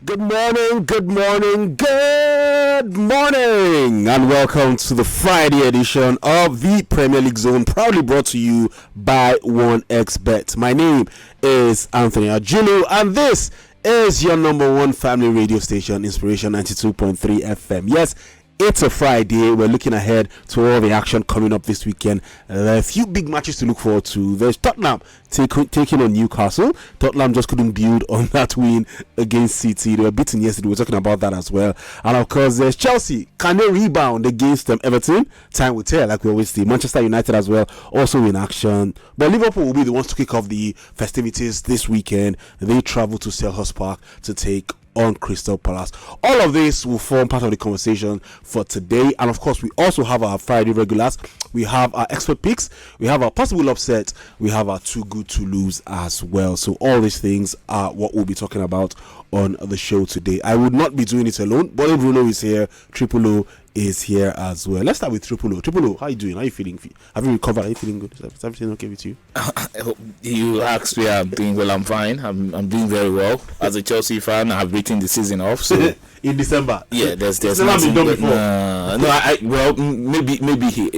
Good morning, good morning, good morning, and welcome to the Friday edition of the Premier League Zone, proudly brought to you by 1xBet. My name is Anthony Ajilu, and this is your number one family radio station, Inspiration 92.3 FM. Yes, it's a Friday. We're looking ahead to all the action coming up this weekend. There are a few big matches to look forward to. There's Tottenham taking on Newcastle. Tottenham just couldn't build on that win against City. They were beaten yesterday. We're talking about that as well. And of course, there's Chelsea. Can they rebound against Everton? Time will tell, like we always see. Manchester United as well, also in action. But Liverpool will be the ones to kick off the festivities this weekend. They travel to Selhurst Park to take on Crystal Palace. All of this will form part of the conversation for today, and of course we also have our Friday regulars. We have our expert picks, we have our possible upset, we have our too good to lose as well. So all these things are what we'll be talking about on the show today. I would not be doing it alone. Boy Bruno is here, Triple O is here as well. Let's start with Triple O. Triple O, how are you doing? How are you feeling? Have you recovered? Are you feeling good? Is everything okay with you? You asked me, I'm doing well. I'm fine. I'm doing very well. As a Chelsea fan, I've written the season off. So in December, yeah, there's nothing done before. Maybe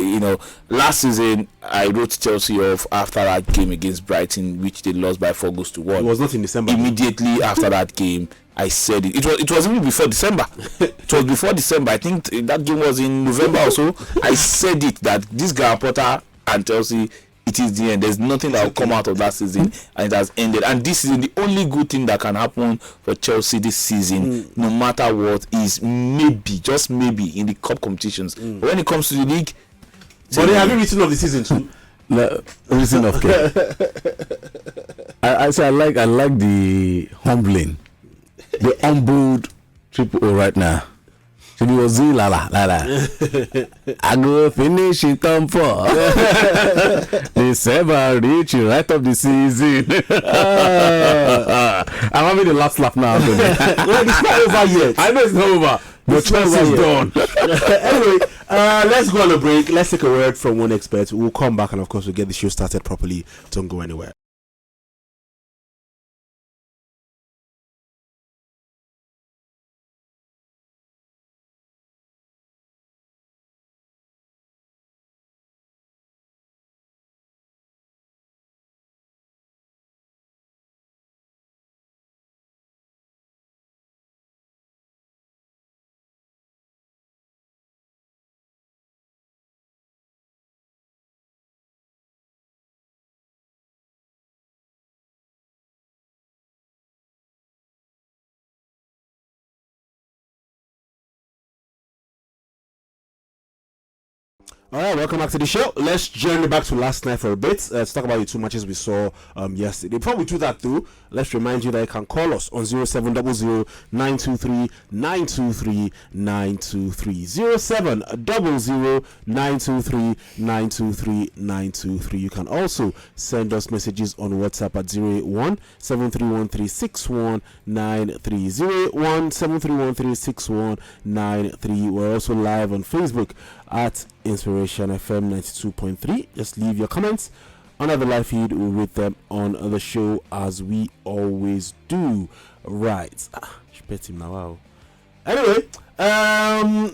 last season I wrote Chelsea off after that game against Brighton, which they lost by 4-1. It was not in December. Immediately after that game, I said it. It was even before December. It was before December. I think that game was in November or so. I said it that this Graham Potter and Chelsea, it is the end. There's nothing that will come out of that season, and it has ended. And this season, the only good thing that can happen for Chelsea this season, no matter what, is maybe, just maybe, in the cup competitions. But when it comes to the league, but they haven't written off the season too. No, written off. I like the humbling. The humbled Triple O right now. She was la. I go finish it on 4. December reach right up the season. I'm having the last laugh now. Well, it's not over yet. I know it's not over. But Chelsea's done. Anyway, let's go on a break. Let's take a word from 1xBet. We'll come back and of course we'll get the show started properly. Don't go anywhere. Alright, welcome back to the show. Let's journey back to last night for a bit. Let's talk about the two matches we saw yesterday. Before we do that though, let's remind you that you can call us on 0700 923 923 923 0700 923 923 923. You can also send us messages on WhatsApp at 081 73136193 081 73136193. We're also live on Facebook at Inspiration FM 92.3. Just leave your comments under the live feed. We'll read them on the show as we always do. Right. Bet him now. Wow. Anyway,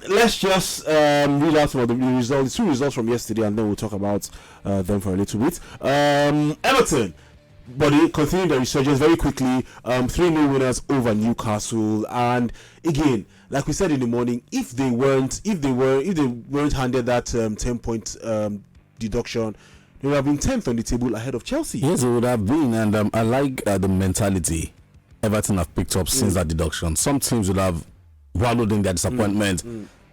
let's just read out some of the results, the two results from yesterday, and then we'll talk about them for a little bit. Everton, but they continuing their resurgence very quickly. 3-0 winners over Newcastle, and again, like we said in the morning, if they weren't handed that 10-point deduction, they would have been 10th on the table ahead of Chelsea. Yes, it would have been, and I like the mentality Everton have picked up since that deduction. Some teams would have wallowed in their disappointment,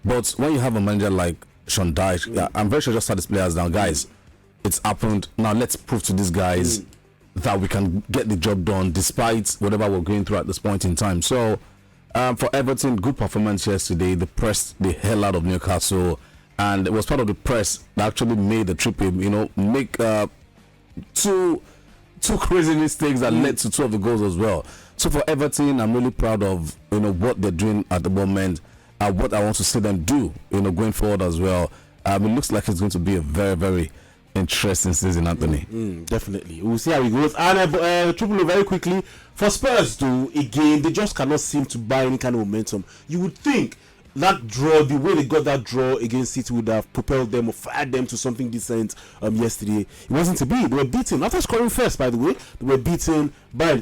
but when you have a manager like Sean Dyche, I'm very sure just had his players down, guys. It's happened. Now let's prove to these guys that we can get the job done despite whatever we're going through at this point in time. So for Everton, good performance yesterday. They pressed the hell out of Newcastle, and it was part of the press that actually made the trip, make two crazy mistakes that led to two of the goals as well. So for Everton, I'm really proud of what they're doing at the moment, what I want to see them do going forward as well. It looks like it's going to be a very, very interesting season, Anthony. Definitely. We'll see how it goes. And Triple very quickly, for Spurs, though, again, they just cannot seem to buy any kind of momentum. You would think that draw, the way they got that draw against City would have propelled them or fired them to something decent yesterday. It wasn't to be. They were beaten. After scoring first, by the way, they were beaten by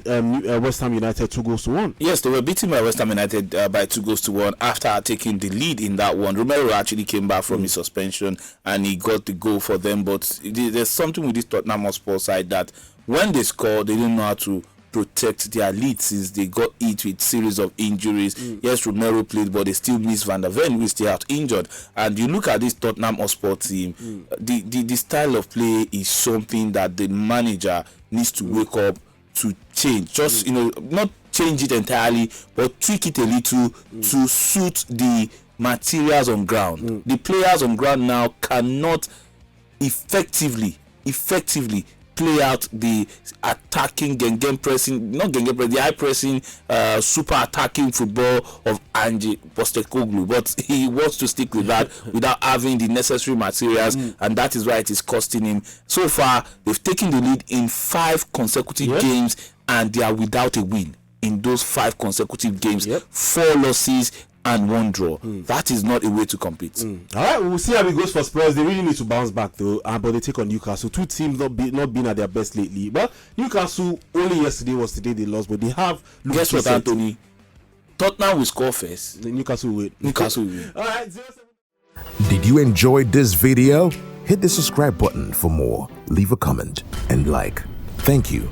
West Ham United 2-1. Yes, they were beaten by West Ham United by 2-1 after taking the lead in that one. Romero actually came back from his suspension and he got the goal for them. But there's something with this Tottenham Hotspur side that when they score, they didn't know how to protect their lead since they got hit with series of injuries. Yes, Romero played, but they still miss Van der Ven, who is still out injured. And you look at this Tottenham Hotspur team, the style of play is something that the manager needs to wake up to change. Just not change it entirely, but tweak it a little to suit the materials on ground. The players on ground now cannot effectively play out the attacking the high pressing super attacking football of 𝐒𝐨𝐧𝐧𝐞𝐿, but he wants to stick with that without having the necessary materials, and that is why it is costing him. So far they've taken the lead in 5 consecutive games and they are without a win in those 5 consecutive games. 4 losses and 1 draw. That is not a way to compete. All right, we'll see how it goes for Spurs. They really need to bounce back though, but they take on Newcastle. 2 teams not been at their best lately. But Newcastle, only yesterday was the day they lost, but they have. Guess what, Anthony? Tottenham will score first. Newcastle will win. All right. Did you enjoy this video? Hit the subscribe button for more. Leave a comment and like. Thank you.